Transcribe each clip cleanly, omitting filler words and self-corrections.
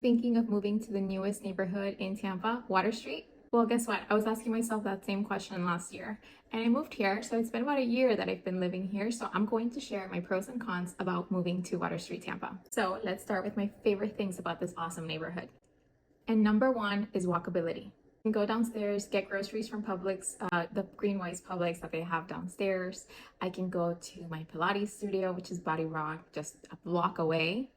Thinking of moving to the newest neighborhood in Tampa, Water Street? Well, guess what? I was asking myself that same question last year and I moved here. So it's been about a year that I've been living here. So I'm going to share my pros and cons about moving to Water Street, Tampa. So let's start with my favorite things about this awesome neighborhood. And number one is walkability. You can go downstairs, get groceries from Publix, the Greenwise Publix that they have downstairs. I can go to my Pilates studio, which is Body Rock, just a block away.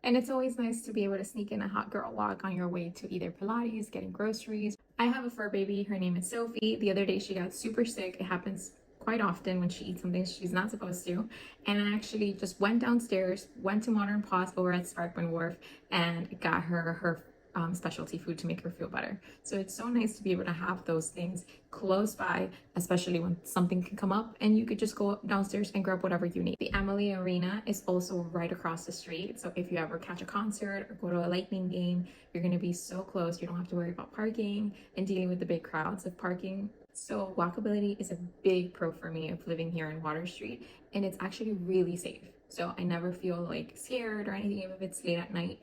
And it's always nice to be able to sneak in a hot girl walk on your way to either Pilates, getting groceries. I have a fur baby. Her name is Sophie. The other day she got super sick. It happens quite often when she eats something she's not supposed to. And I actually just went downstairs, went to Modern Paws over at Sparkman Wharf and got her specialty food to make her feel better. So it's so nice to be able to have those things close by, especially when something can come up and you could just go downstairs and grab whatever you need. The Emily Arena is also right across the street. So if you ever catch a concert or go to a Lightning game, you're going to be so close. You don't have to worry about parking and dealing with the big crowds of parking. So walkability is a big pro for me of living here in Water Street, and it's actually really safe. So I never feel like scared or anything if it's late at night.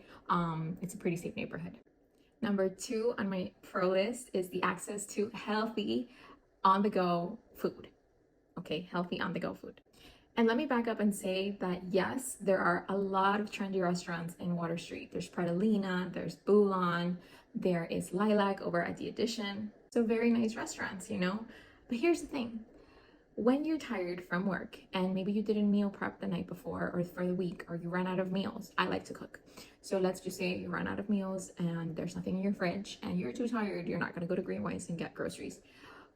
It's a pretty safe neighborhood. Number two on my pro list is the access to healthy on-the-go food. Okay, healthy on-the-go food. And let me back up and say that yes, there are a lot of trendy restaurants in Water Street. There's Predalina, there's Boulon, there is Lilac over at the Addition. So very nice restaurants, you know? But here's the thing. When you're tired from work and maybe you didn't meal prep the night before or for the week, or you ran out of meals, I like to cook. So let's just say you run out of meals and there's nothing in your fridge and you're too tired, you're not gonna go to Greenwise and get groceries.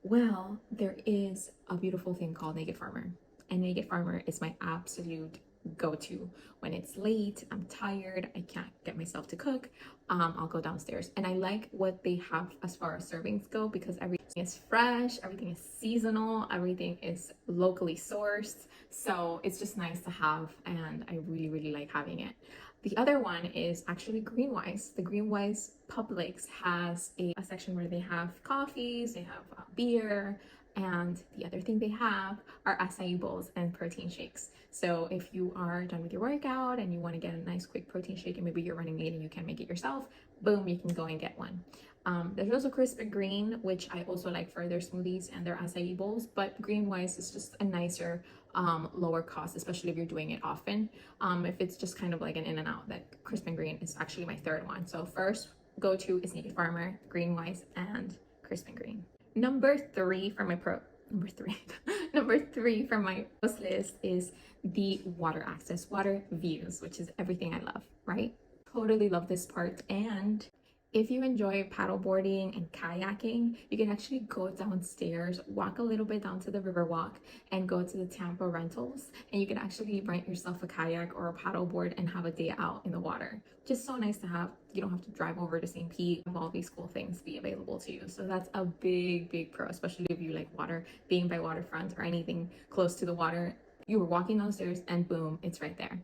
Well, there is a beautiful thing called Naked Farmer. And Naked Farmer is my absolute go-to. When it's late, I'm tired, I can't get myself to cook, I'll go downstairs. And I like what they have as far as servings go because everything is fresh, everything is seasonal, everything is locally sourced. So it's just nice to have, and I really like having it. The other one is actually Greenwise. The Greenwise Publix has a section where they have coffees, they have beer, and the other thing they have are acai bowls and protein shakes. So if you are done with your workout and you want to get a nice quick protein shake and maybe you're running late and you can't make it yourself, boom, you can go and get one. There's also Crisp and Green, which I also like for their smoothies and their acai bowls, but Greenwise is just a nicer, lower cost, especially if you're doing it often. If it's just kind of like an in and out, that Crisp and Green is actually my third one. So first go to is Naked Farmer, Greenwise, and Crisp and Green. Number three from my number three from my post list is the water access, water views, which is everything I love, right? Totally love this part. And if you enjoy paddleboarding and kayaking, you can actually go downstairs, walk a little bit down to the Riverwalk and go to the Tampa rentals. And you can actually rent yourself a kayak or a paddleboard and have a day out in the water. Just so nice to have. You don't have to drive over to St. Pete, have all these cool things be available to you. So that's a big pro, especially if you like water, being by waterfront or anything close to the water. You were walking downstairs and boom, it's right there.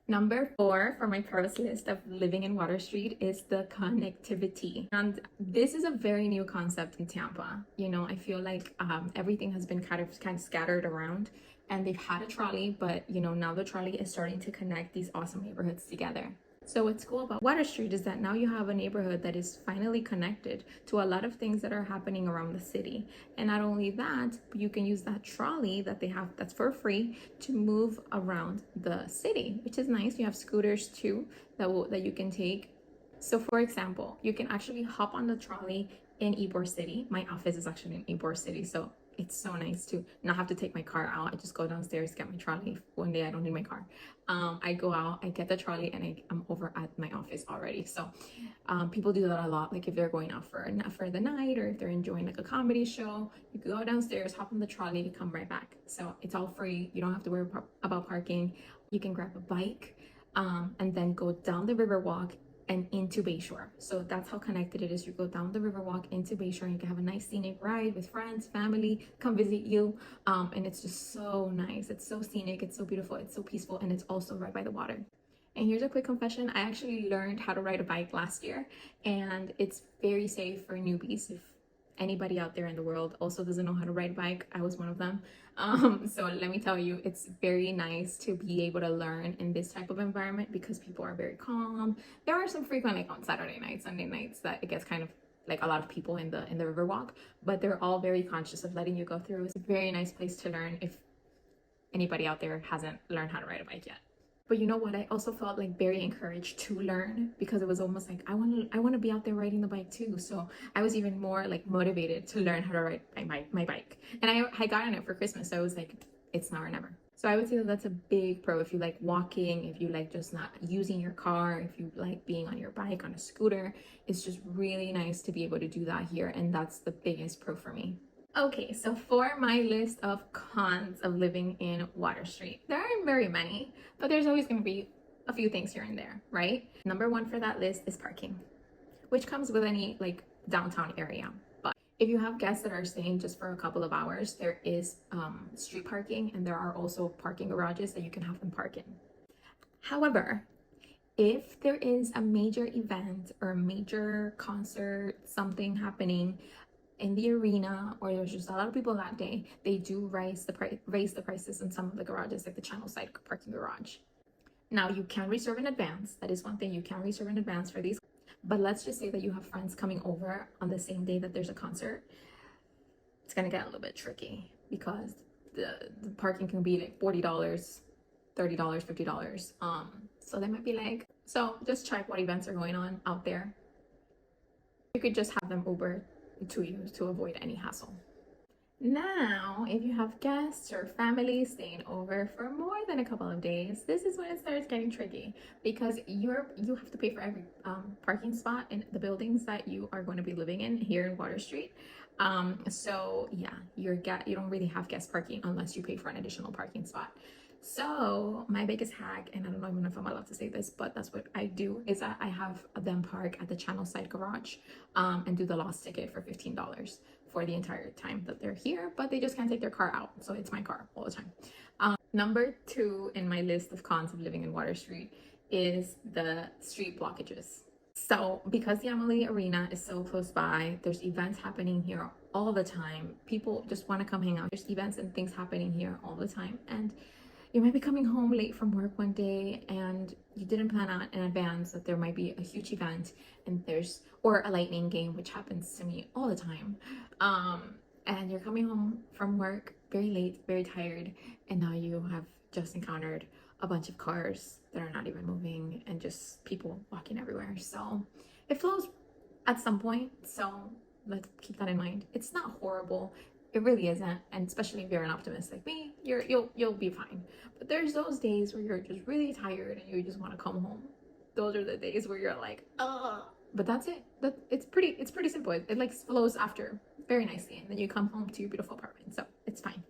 Number four for my pros list of living in Water Street is the connectivity. And this is a very new concept in Tampa. You know, I feel like everything has been kind of scattered around and they've had a trolley, but you know, now the trolley is starting to connect these awesome neighborhoods together. So what's cool about Water Street is that now you have a neighborhood that is finally connected to a lot of things that are happening around the city. And not only that, you can use that trolley that they have that's for free to move around the city, which is nice. You have scooters too that you can take. So for example, you can actually hop on the trolley in Ybor City. My office is actually in Ybor City, so it's so nice to not have to take my car out. I just go downstairs, get my trolley. One day I don't need my car. I go out, I get the trolley, and I'm over at my office already. So people do that a lot. Like if they're going out for the night, or if they're enjoying like a comedy show, you go downstairs, hop on the trolley, you come right back. So it's all free. You don't have to worry about parking. You can grab a bike and then go down the Riverwalk and into Bayshore. So that's how connected it is. You go down the Riverwalk into Bayshore and you can have a nice scenic ride with friends, family, come visit you. And it's just so nice. It's so scenic, it's so beautiful, it's so peaceful, and it's also right by the water. And here's a quick confession. I actually learned how to ride a bike last year, and it's very safe for newbies. anybody out there in the world also doesn't know how to ride a bike, I was one of them. So let me tell you, it's very nice to be able to learn in this type of environment because people are very calm. There are some frequent, like on Saturday nights, Sunday nights, that it gets kind of like a lot of people in the Riverwalk, but they're all very conscious of letting you go through. It's a very nice place to learn if anybody out there hasn't learned how to ride a bike yet. But you know what? I also felt like very encouraged to learn because it was almost like I want to be out there riding the bike too. So I was even more like motivated to learn how to ride my bike. And I got on it for Christmas. So I was like, it's now or never. So I would say that that's a big pro if you like walking, if you like just not using your car, if you like being on your bike, on a scooter. It's just really nice to be able to do that here. And that's the biggest pro for me. Okay, so for my list of cons of living in Water Street, there aren't very many, but there's always going to be a few things here and there, right? Number one for that list is parking, which comes with any like downtown area. But if you have guests that are staying just for a couple of hours, there is street parking, and there are also parking garages that you can have them park in. However, if there is a major event or a major concert, something happening in the arena, or there's just a lot of people that day, they do raise the prices in some of the garages, like the channel side parking garage. Now you can reserve in advance. That is one thing, you can reserve in advance for these. But let's just say that you have friends coming over on the same day that there's a concert. It's gonna get a little bit tricky because the parking can be like $40, $30, $50. So they might be like, so just check what events are going on out there. You could just have them Uber to you to avoid any hassle. Now, if you have guests or family staying over for more than a couple of days, this is when it starts getting tricky because you have to pay for every parking spot in the buildings that you are going to be living in here in Water Street. So yeah, you don't really have guest parking unless you pay for an additional parking spot. So my biggest hack, and I don't even know if I'm allowed to say this, but that's what I do, is that I have them park at the channel side garage and do the lost ticket for $15 for the entire time that they're here, but they just can't take their car out. So it's my car all the time. Number two in my list of cons of living in Water Street is the street blockages. So because the Amalie Arena is so close by, there's events happening here all the time. People just want to come hang out. There's events and things happening here all the time. And you might be coming home late from work one day and you didn't plan out in advance that there might be a huge event or a lightning game, which happens to me all the time. And you're coming home from work very late, very tired, and now you have just encountered a bunch of cars that are not even moving and just people walking everywhere. So it flows at some point. So let's keep that in mind. It's not horrible. It really isn't, and especially if you're an optimist like me, you'll be fine. But there's those days where you're just really tired and you just want to come home. Those are the days where you're like, but that's it. It's pretty simple. It like flows after very nicely, and then you come home to your beautiful apartment. So it's fine.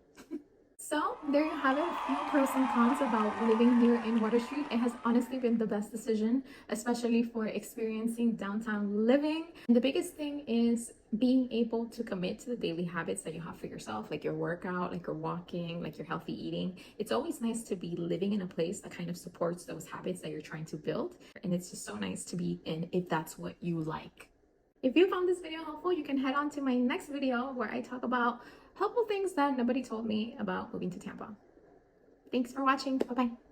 So there you have it, a few pros and cons about living here in Water Street. It has honestly been the best decision, especially for experiencing downtown living. And the biggest thing is being able to commit to the daily habits that you have for yourself, like your workout, like your walking, like your healthy eating. It's always nice to be living in a place that kind of supports those habits that you're trying to build. And it's just so nice to be in if that's what you like. If you found this video helpful, you can head on to my next video where I talk about helpful things that nobody told me about moving to Tampa. Thanks for watching. Bye-bye.